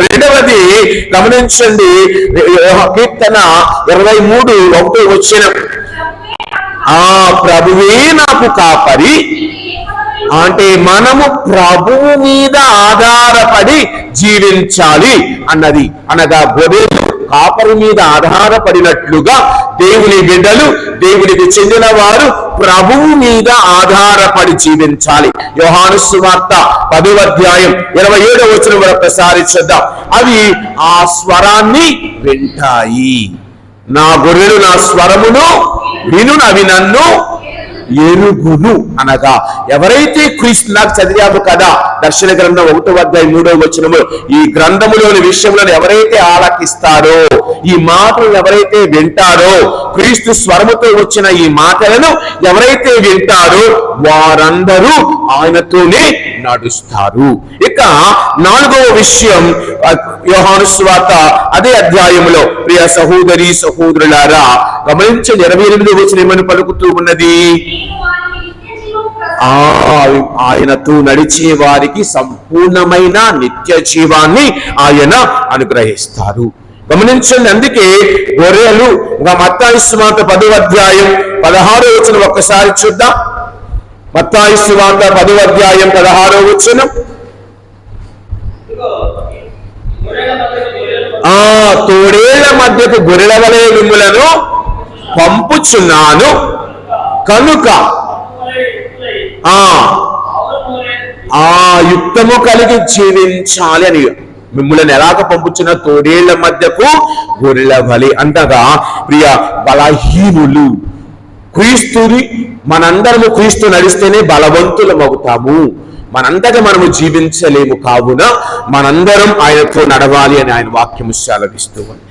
రెండవది గమనించండి, కీర్తన 23:1 ప్రభువే నాకు కాపరి. అంటే మనము ప్రభువు మీద ఆధారపడి జీవించాలి అన్నది. అనగా గొర్రెలు కాపరి మీద ఆధారపడినట్లుగా దేవుని బిడ్డలు, దేవునికి చెందిన వారు ప్రభువు మీద ఆధారపడి జీవించాలి. యోహాను సువార్త 10:27 ఒక్కసారి చూద్దాం. అవి ఆ స్వరాన్ని వింటాయి. నా గొర్రెలు నా స్వరమును వినును, అవి నన్ను ఎరుగును. అనగా ఎవరైతే క్రీస్తు, నాకు చదివాము కదా దర్శన గ్రంథం 1:3 ఈ గ్రంథములోని విషయంలో ఎవరైతే ఆలకిస్తారో, ఈ మాటలను ఎవరైతే వింటారో, క్రీస్తు స్వరముతో వచ్చిన ఈ మాటలను ఎవరైతే వింటారో వారందరూ ఆయనతోనే నడుస్తారు. ఇక 4వ విషయం యోహాను సువార్త అదే అధ్యాయములో, ప్రియ సహోదరి సహోదరులారా గమనించండి, 28వ ఏమని పలుకుతూ ఉన్నది, ఆయనతో నడిచే వారికి సంపూర్ణమైన నిత్య జీవాన్ని ఆయన అనుగ్రహిస్తారు. గమనించండి, అందుకే గొర్రెలు మత్తయి సువార్త 10:16 ఒక్కసారి చూద్దాం. మత్తయి సువార్త 10:16 తోడేళ్ల మధ్యకు గొర్రెల వలె మిమ్ములను పంపుచున్నాను కనుక యుక్తము కలిగి జీవించాలి అని. మిమ్మల్ని ఎలాగ పంపుచున్న తోడేళ్ల మధ్యకు గొర్రెల వలె. అంతగా ప్రియ బలహీనులు, క్రీస్తుని మనందరము క్రీస్తు నడిస్తేనే బలవంతులం అవుతాము. మనంతగా మనము జీవించలేము. కావున మనందరం ఆయనతో నడవాలి అని ఆయన వాక్యము సెలవిస్తూ ఉంది.